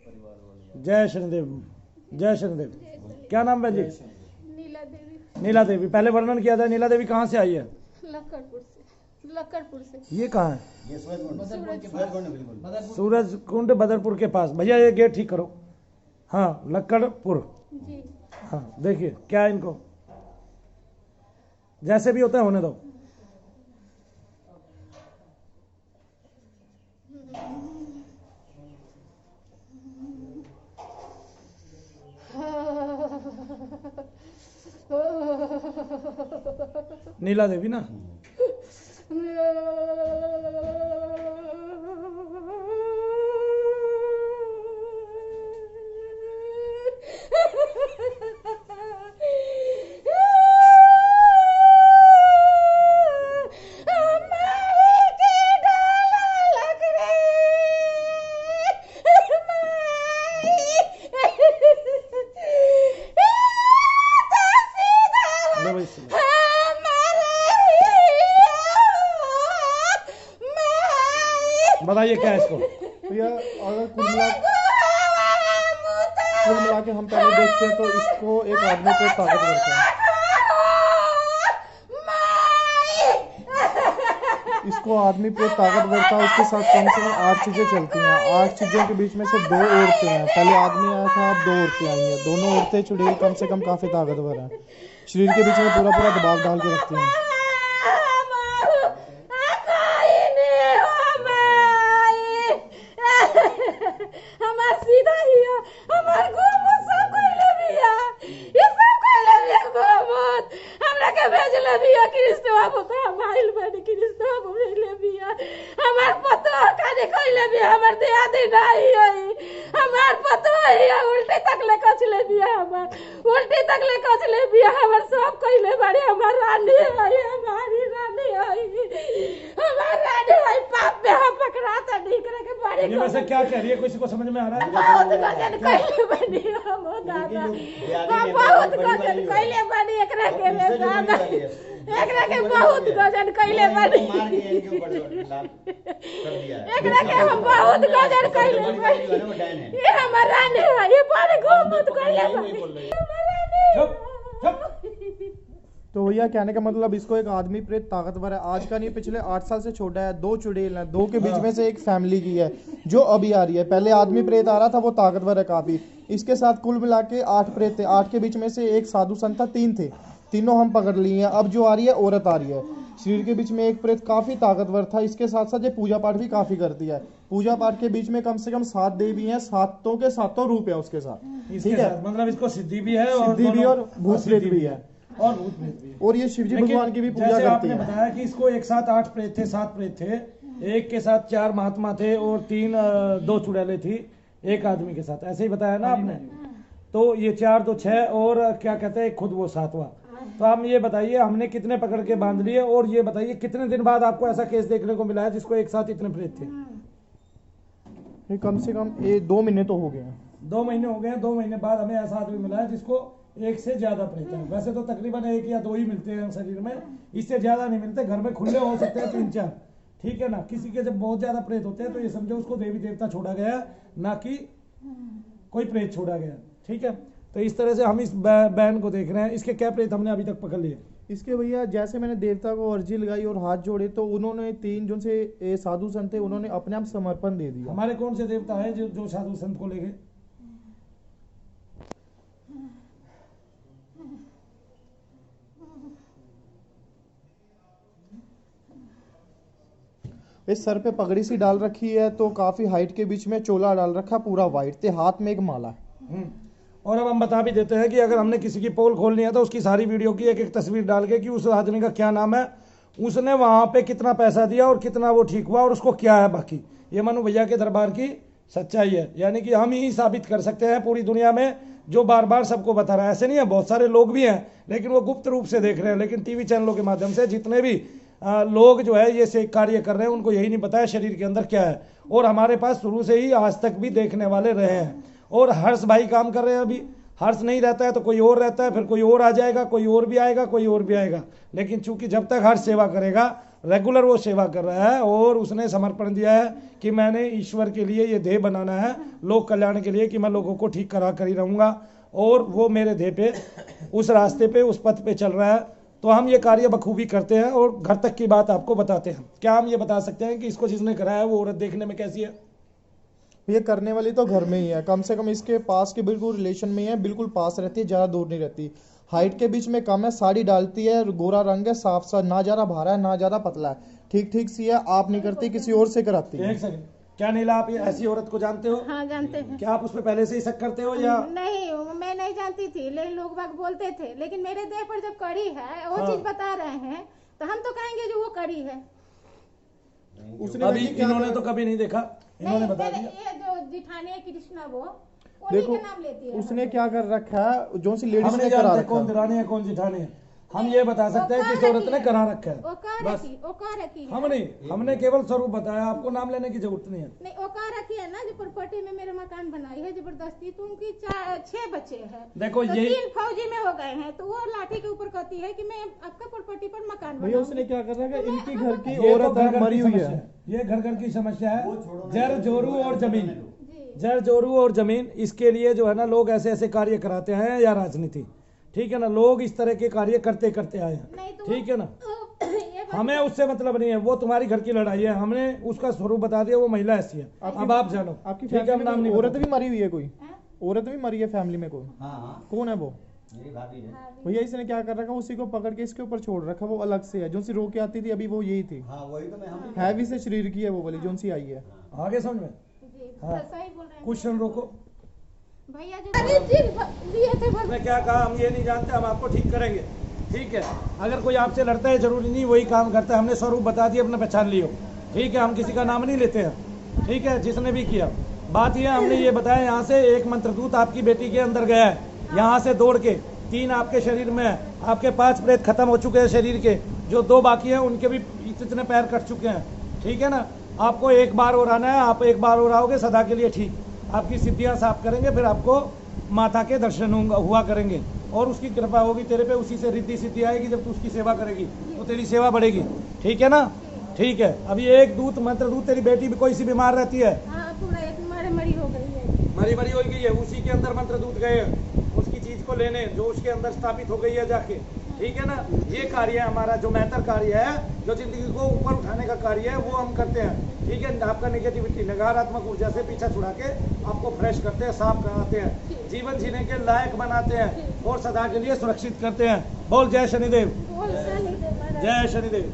जय शनिदेव, जय शनिदेव। क्या नाम है जी? नीला देवी। नीला देवी, पहले वर्णन किया था। नीला देवी कहाँ से आई है? लक्कड़पुर से। ये कहाँ है? ये सूरज कुंड बदरपुर के पास। भैया ये गेट ठीक करो। हाँ, लक्कड़पुर जी। हाँ, देखिए क्या है इनको, जैसे भी होता है होने दो। नीला देवी ना? बताइए क्या है इसको? भैया अगर कुल मिला के हम पहले देखते हैं तो इसको एक आदमी को ताकतवर था। इसको आदमी पे ताकतवर था, उसके साथ कम से कम 8 चीजें चलती हैं। 8 चीजों के बीच में से 2 औरतें हैं। पहले आदमी आया था, अब 2 औरतें आई हैं। दोनों औरतें चुड़ैल कम से कम काफी ताकतवर हैं। शरीर के बीच में पूरा पूरा दबाव डाल के रखती हैं। उल्टी तक ले कचले बिया हमर सब कइले बाड़ी। हमर रानी आई, हमारी रानी आई, हमार रानी आई। पाप में हम पकड़ाता नहीं करे के बाड़ी। ये वैसे क्या कह रही है, किसी को समझ में आ रहा है? बहुत गजन कइले बाड़ी हम दादा, हम बहुत गजन कइले बाड़ी। एकरा के में दादा, एकरा के बहुत गजन कइले बाड़ी। एकरा के हम बहुत गजन कइले बाड़ी। ये हमर रानी है, ये बड़ी घूमत कइले बाड़ी। तो भैया कहने का मतलब इसको एक आदमी प्रेत ताकतवर है। आज का नहीं, पिछले 8 साल से छोटा है। 2 चुड़ैल हैं, 2 के बीच में से एक फैमिली की है जो अभी आ रही है। पहले आदमी प्रेत आ रहा था, वो ताकतवर है काफी। इसके साथ कुल मिला के 8 प्रेत थे। 8 के बीच में से एक साधु संत था, 3 थे। तीनों हम पकड़ लिए हैं। अब जो आ रही है औरत आ रही है। शरीर के बीच में एक प्रेत काफी ताकतवर था। इसके साथ साथ ये पूजा पाठ भी काफी करती है। पूजा पाठ के बीच में कम से कम 7 देवी हैं, 7 के 7 रूप है उसके साथ। ठीक है, मतलब इसको सिद्धि भी है और सिद्धि भी और भूत प्रेत भी है। और भूत प्रेत भी है। और ये शिवजी भगवान की भी पूजा जैसे करती आपने है। बताया कि इसको एक साथ 8 प्रेत थे, 7 प्रेत थे। एक के साथ 4 महात्मा थे और 2 चुड़ैलें थी एक आदमी के साथ। ऐसे ही बताया ना आपने? तो ये 4 तो 6 और क्या कहते हैं खुद वो 7वां। तो आप ये बताइए हमने कितने पकड़ के बांध लिए, और ये बताइए कितने दिन बाद आपको ऐसा केस देखने को मिला है जिसको एक साथ इतने प्रेत थे? ये कम से कम 2 महीने तो हो गए हैं। 2 महीने हो गए हैं। 2 महीने बाद हमें ऐसा आदमी मिला है जिसको 1 से ज्यादा प्रेत है। वैसे तो तकरीबन 1 या 2 ही मिलते हैं शरीर में, इससे ज्यादा नहीं मिलते। घर में खुले हो सकते हैं 3-4, ठीक है ना। किसी के जब बहुत ज्यादा प्रेत होते हैं तो ये समझो उसको देवी देवता छोड़ा गया, ना कि कोई प्रेत छोड़ा गया, ठीक है। तो इस तरह से हम इस बैन को देख रहे हैं। इसके क्या प्रेत हमने अभी तक पकड़ लिए? इसके भैया जैसे मैंने देवता को अर्जी लगाई और हाथ जोड़े तो उन्होंने 3 जो से साधु संत थे उन्होंने अपने आप समर्पण दे दिया। हमारे कौन से देवता है जो साधु संत को ले गए? इस सर पे पगड़ी सी डाल रखी है, तो काफी हाइट के बीच में चोला डाल रखा पूरा व्हाइट, ते हाथ में एक माला है। और अब हम बता भी देते हैं कि अगर हमने किसी की पोल खोलनी है तो उसकी सारी वीडियो की एक तस्वीर डाल के कि उस आदमी का क्या नाम है, उसने वहां पे कितना पैसा दिया और कितना वो ठीक हुआ और उसको क्या है बाकी। ये मनु भैया के दरबार की सच्चाई है। यानी कि हम ही साबित कर सकते हैं पूरी दुनिया में, जो बार बार सबको बता रहा है। ऐसे नहीं है, बहुत सारे लोग भी हैं लेकिन वो गुप्त रूप से देख रहे हैं। लेकिन टीवी चैनलों के माध्यम से जितने भी लोग जो है ये से कार्य कर रहे हैं उनको यही नहीं पता है शरीर के अंदर क्या है। और हमारे पास शुरू से ही आज तक भी देखने वाले रहे हैं। और हर्ष भाई काम कर रहे हैं। अभी हर्ष नहीं रहता है तो कोई और रहता है, फिर कोई और आ जाएगा, कोई और भी आएगा, कोई और भी आएगा। लेकिन चूंकि जब तक हर्ष सेवा करेगा रेगुलर वो सेवा कर रहा है और उसने समर्पण दिया है कि मैंने ईश्वर के लिए ये देह बनाना है, लोक कल्याण के लिए, कि मैं लोगों को ठीक करा कर ही रहूँगा, और वो मेरे देह पे उस रास्ते पे उस पथ पे चल रहा है। तो हम ये कार्य बखूबी करते हैं और घर तक की बात आपको बताते हैं। क्या हम ये बता सकते हैं कि इसको जिसने कराया है वो औरत देखने में कैसी है? ये करने वाली तो घर में ही है, कम से कम इसके पास के बिल्कुल रिलेशन में ही है, बिल्कुल पास रहती है, ज़्यादा दूर नहीं रहती। हाइट के बीच में कम है, साड़ी डालती है, गोरा रंग है, साफ सा, ना ज़्यादा भारा है ना ज़्यादा पतला है, ठीक ठीक सी है। आप नहीं करती, किसी और से कराती है। एक सेकंड, क्या नीला आप ये ऐसी औरत को जानते हो? हाँ जानते हैं। क्या आप उस पर पहले से ही शक करते हो या? नहीं, मैं नहीं जानती थी, लेकिन लोग बाग बोलते थे, लेकिन मेरे देह पर जब कड़ी है वो हाँ। चीज बता रहे हैं तो हम तो कहेंगे जो वो कड़ी है। उसने अभी वैसे क्या इन्होंने करा- तो कभी नहीं देखा, इन्होंने नहीं, बता मेरे दिया। ये जो जिठानी है कृष्णा वो उन्हीं देखो का नाम लेती है। उसने क्या कर रखा है, जो सी लेडीज हम ने नहीं करा जानते रखा कौन है। दिरानी है कौन जिठानी है, हम ये बता सकते हैं किस औरत ने करा रखा है। वो कह बस। रखी, वो कह रखी है। हम नहीं, हमने केवल स्वरूप बताया, आपको नाम लेने की जरूरत नहीं है। नहीं, वो कह रखी है ना जो प्रॉपर्टी में मेरे मकान बनाई है जबरदस्ती, तो उनकी 6 बच्चे हैं। देखो तो ये 3 फौजी में हो गए हैं, तो वो लाठी के ऊपर कहती है कि मैं आपका प्रॉपर्टी पर मकान भैया बनाऊंगी। उसने क्या कर रखा है, इनकी घर की ये तो औरत घर-घर मरी की हुई समस्या है। ये घर घर की समस्या है। जर जोरू और जमीन, जी। जर जोरू और जमीन, इसके लिए जो है ना लोग ऐसे ऐसे कार्य कराते हैं, या राजनीति, ठीक है ना, लोग इस तरह के कार्य करते करते आए हैं, नहीं तो ठीक है ना। ये बात- हमें उससे मतलब नहीं है, वो तुम्हारी घर की लड़ाई है, हमने उसका स्वरूप बता दिया, वो महिला ऐसी है। अब आप जानो, आपकी ठीक है, हम फैमिली नाम में नहीं कोई औरत बताते। भी मरी हुई है, कोई हैं? औरत भी मरी है फैमिली में कोई? हाँ, कौन है वो? मेरी भाभी है। भैया इसने क्या कर रखा, उसी को पकड़ के इसके ऊपर छोड़ रखा, वो अलग से है। जो सी रो के आती थी अभी वो यही थी, हाँ वही तो मैं हम भी हैवी से शरीर की है वो वाली जो सी आई है। आगे समझ में, जी, हाँ। सही बोल रहे हैं क्वेश्चन रोको। भैया जो लिए थे भर- मैं क्या कहा, हम ये नहीं जानते, हम आपको ठीक करेंगे, ठीक है। अगर कोई आपसे लड़ता है, जरूरी नहीं वही काम करता है, हमने स्वरूप बता दिया, अपने पहचान लियो, ठीक है। हम किसी का नाम नहीं लेते हैं, ठीक है, जिसने भी किया। बात यह हमने ये बताया, यहाँ से एक मंत्रदूत आपकी बेटी के अंदर गया है, यहाँ से दौड़ के 3 आपके शरीर में है, आपके 5 प्रेत खत्म हो चुके हैं शरीर के, जो 2 बाकी हैं उनके भी इतने पैर कट चुके हैं, ठीक है ना। आपको एक बार और आना है, आप एक बार और आओगे सदा के लिए, ठीक। आपकी सिद्धियां साफ करेंगे, फिर आपको माता के दर्शन हुआ करेंगे, और उसकी कृपा होगी तेरे पे, उसी से रिद्धि सिद्धि आएगी। जब तू उसकी सेवा करेगी तो तेरी सेवा बढ़ेगी, ठीक है ना। ठीक है, अभी एक दूत मंत्र दूत, तेरी बेटी भी कोई सी बीमार रहती है, हाँ थोड़ा एक मरी हो गई है। मरी मरी हो गई है, उसी के अंदर मंत्र दूत गए हैं उसकी चीज को लेने, जो उसके अंदर स्थापित हो गई है जाके, ठीक है ना। ये कार्य है हमारा, जो मेहतर कार्य है, जो जिंदगी को ऊपर उठाने का कार्य है, वो हम करते हैं, ठीक है। आपका नेगेटिविटी, नकारात्मक ऊर्जा से पीछा छुड़ा के आपको फ्रेश करते हैं, साफ कराते हैं, जीवन जीने के लायक बनाते हैं, और सदा के लिए सुरक्षित करते हैं। बोल जय शनिदेव, बोल सा नहीं दे महाराज। जय शनिदेव।